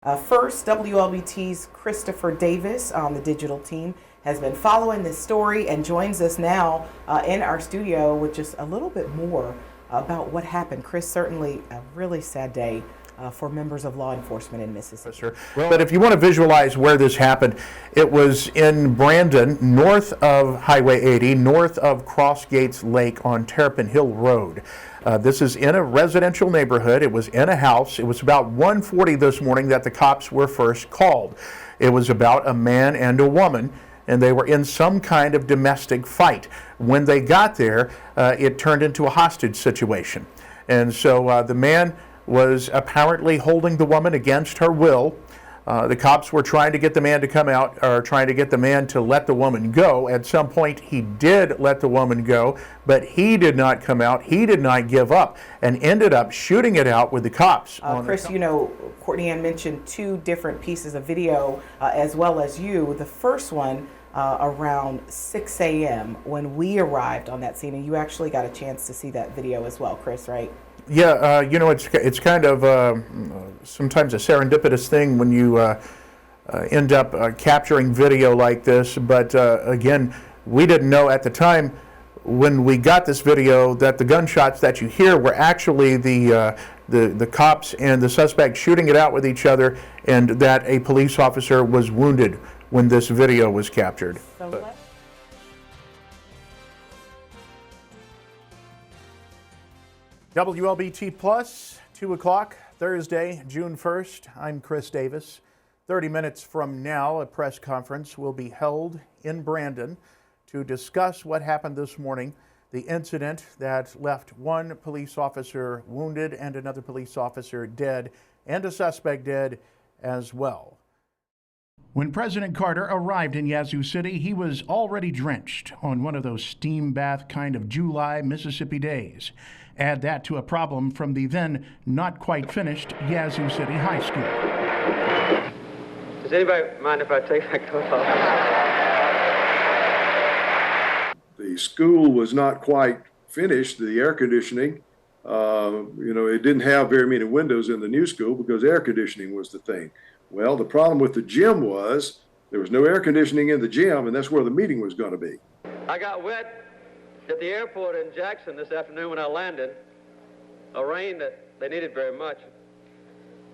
First, WLBT's Christopher Davis on the digital team has been following this story and joins us now in our studio with just a little bit more about what happened. Chris, certainly a really sad day for members of law enforcement in Mississippi. But if you want to visualize where this happened, it was in Brandon, north of Highway 80, north of Cross Gates Lake on Terrapin Hill Road. This is in a residential neighborhood. It was in a house. It was about 1:40 this morning that the cops were first called. It was about a man and a woman, and they were in some kind of domestic fight. When they got there, it turned into a hostage situation. And so the man was apparently holding the woman against her will. The cops were trying to get the man to come out, or trying to get the man to let the woman go. At some point, he did let the woman go, but he did not come out. He did not give up and ended up shooting it out with the cops. Chris, you know, Courtney Ann mentioned two different pieces of video as well as you. The first one around 6 a.m. when we arrived on that scene, and you actually got a chance to see that video as well, Chris, right? Yeah, you know, it's kind of sometimes a serendipitous thing when you end up capturing video like this. But again, we didn't know at the time when we got this video that the gunshots that you hear were actually the cops and the suspect shooting it out with each other, and that a police officer was wounded when this video was captured. WLBT Plus, 2 o'clock, Thursday, June 1st. I'm Chris Davis. 30 minutes from now, a press conference will be held in Brandon to discuss what happened this morning, the incident that left one police officer wounded and another police officer dead, and a suspect dead as well. When President Carter arrived in Yazoo City, he was already drenched on one of those steam bath kind of July Mississippi days. Add that to a problem from the then not quite finished Yazoo City High School. Does anybody mind if I take my coat off? The school was not quite finished, the air conditioning. You know, it didn't have very many windows in the new school because air conditioning was the thing. Well, the problem with the gym was there was no air conditioning in the gym, and that's where the meeting was going to be. I got wet at the airport in Jackson this afternoon when I landed, a rain that they needed very much.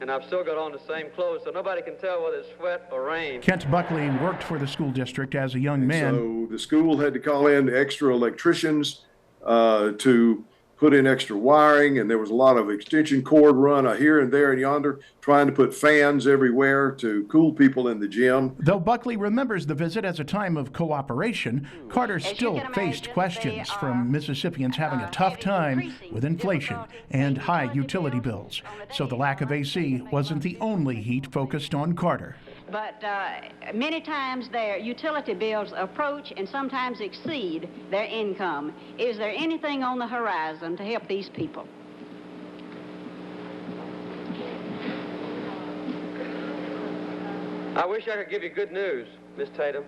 And I've still got on the same clothes, so nobody can tell whether it's sweat or rain. Kent Buckley worked for the school district as a young man. So the school had to call in extra electricians to put in extra wiring, and there was a lot of extension cord run here and there and yonder, trying to put fans everywhere to cool people in the gym. Though Buckley remembers the visit as a time of cooperation, Carter still faced questions from Mississippians having a tough time with inflation and high utility bills. So the lack of AC wasn't the only heat focused on Carter. But many times their utility bills approach and sometimes exceed their income. Is there anything on the horizon to help these people? I wish I could give you good news, Miss Tatum.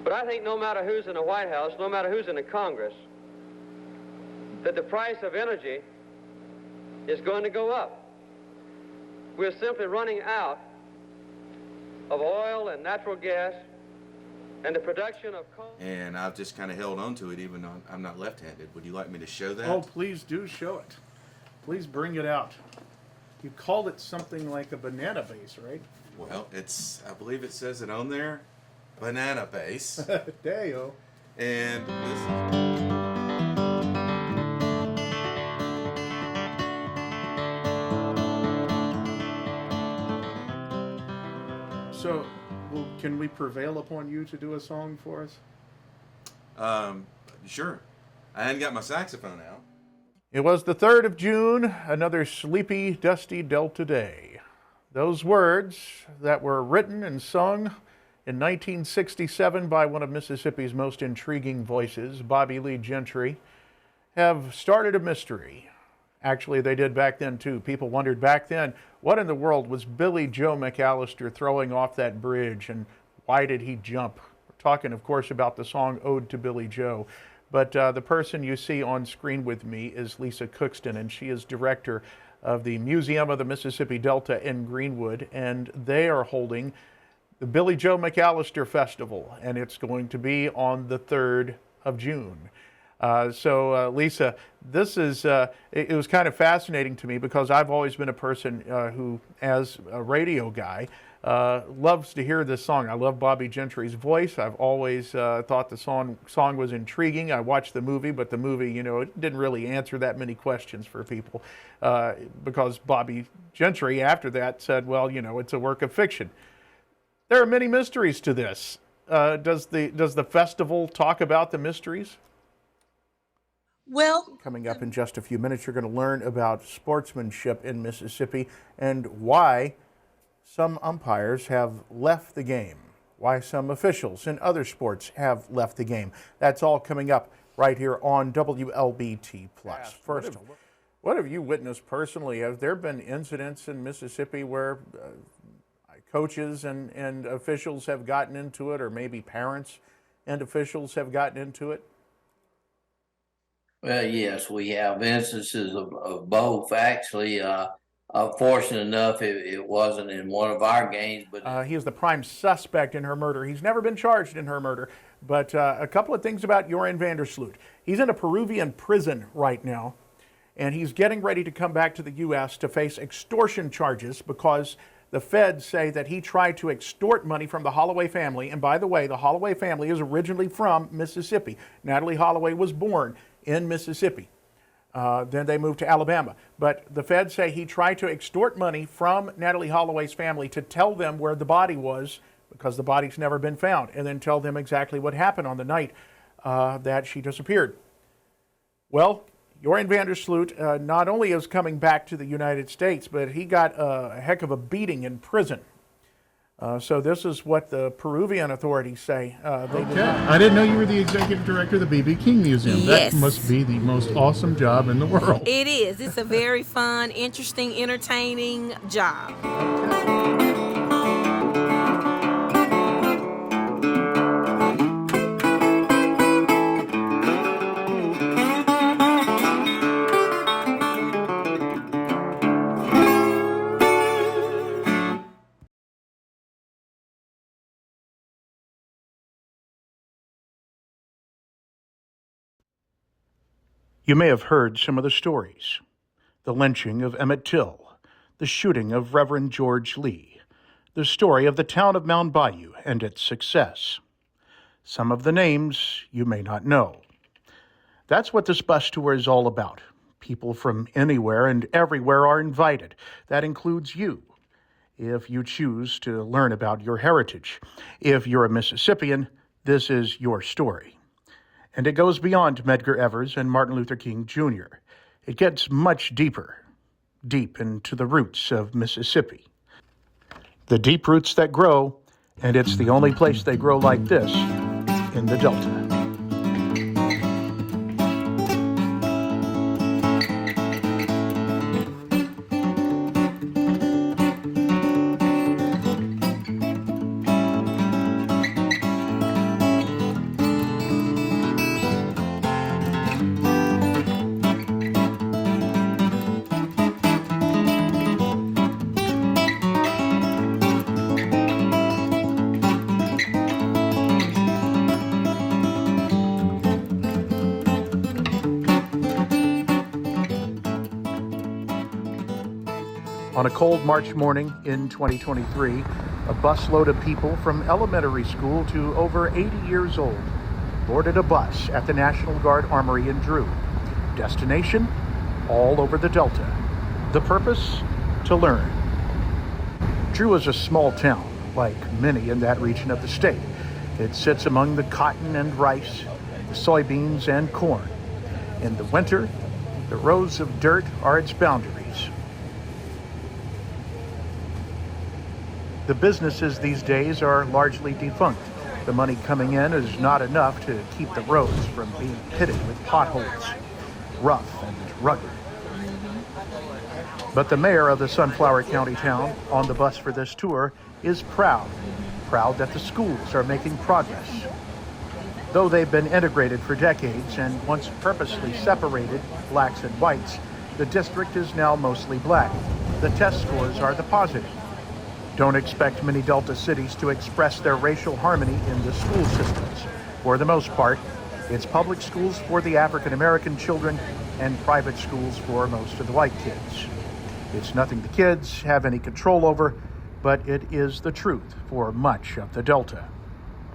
But I think no matter who's in the White House, no matter who's in the Congress, that the price of energy is going to go up. We're simply running out of oil and natural gas, and the production of coal. And I've just kind of held on to it, even though I'm not left-handed. Would you like me to show that? Oh, please do show it. Please bring it out. You called it something like a banana base, right? Well, I believe it says it on there, banana base. There you go. And this is... So, well, can we prevail upon you to do a song for us? Sure. I hadn't got my saxophone out. It was the 3rd of June, another sleepy, dusty Delta day. Those words that were written and sung in 1967 by one of Mississippi's most intriguing voices, Bobby Lee Gentry, have started a mystery. Actually, they did back then, too. People wondered back then, what in the world was Billy Joe McAllister throwing off that bridge, and why did he jump? We're talking, of course, about the song Ode to Billy Joe. But the person you see on screen with me is Lisa Cookston, and she is director of the Museum of the Mississippi Delta in Greenwood, and they are holding the Billy Joe McAllister Festival, and it's going to be on the 3rd of June. Lisa, this is, it was kind of fascinating to me because I've always been a person who, as a radio guy, loves to hear this song. I love Bobby Gentry's voice. I've always thought the song was intriguing. I watched the movie, but the movie, it didn't really answer that many questions for people because Bobby Gentry, after that, said, well, it's a work of fiction. There are many mysteries to this. Does the festival talk about the mysteries? Well, coming up in just a few minutes, you're going to learn about sportsmanship in Mississippi and why some umpires have left the game, why some officials in other sports have left the game. That's all coming up right here on WLBT Plus. First, what have you witnessed personally? Have there been incidents in Mississippi where coaches and officials have gotten into it, or maybe parents and officials have gotten into it? Well, yes, we have instances of both. Actually, fortunate enough, it wasn't in one of our games. But he is the prime suspect in her murder. He's never been charged in her murder. But a couple of things about Joran Vandersloot. He's in a Peruvian prison right now, and he's getting ready to come back to the U.S. to face extortion charges because the feds say that he tried to extort money from the Holloway family. And by the way, the Holloway family is originally from Mississippi. Natalie Holloway was born in Mississippi. Then they moved to Alabama. But the feds say he tried to extort money from Natalie Holloway's family to tell them where the body was, because the body's never been found, and then tell them exactly what happened on the night that she disappeared. Well, Joran Vandersloot not only is coming back to the United States, but he got a heck of a beating in prison. So this is what the Peruvian authorities say. I didn't know you were the executive director of the B.B. King Museum. Yes. That must be the most awesome job in the world. it is. It's a very fun, interesting, entertaining job. You may have heard some of the stories. The lynching of Emmett Till, the shooting of Reverend George Lee, the story of the town of Mound Bayou and its success. Some of the names you may not know. That's what this bus tour is all about. People from anywhere and everywhere are invited. That includes you, if you choose to learn about your heritage. If you're a Mississippian, this is your story. And it goes beyond Medgar Evers and Martin Luther King Jr. It gets much deeper, deep into the roots of Mississippi. The deep roots that grow, and it's the only place they grow like this in the Delta. On a cold March morning in 2023, a busload of people from elementary school to over 80 years old boarded a bus at the National Guard Armory in Drew. Destination? All over the Delta. The purpose? To learn. Drew is a small town, like many in that region of the state. It sits among the cotton and rice, the soybeans and corn. In the winter, the rows of dirt are its boundaries. The businesses these days are largely defunct. The money coming in is not enough to keep the roads from being pitted with potholes, rough and rugged. But the mayor of the Sunflower County town on the bus for this tour is proud that the schools are making progress. Though they've been integrated for decades and once purposely separated blacks and whites, The district is now mostly black. The test scores are the positive. Don't expect many Delta cities to express their racial harmony in the school systems. For the most part, it's public schools for the African American children and private schools for most of the white kids. It's nothing the kids have any control over, but it is the truth for much of the Delta.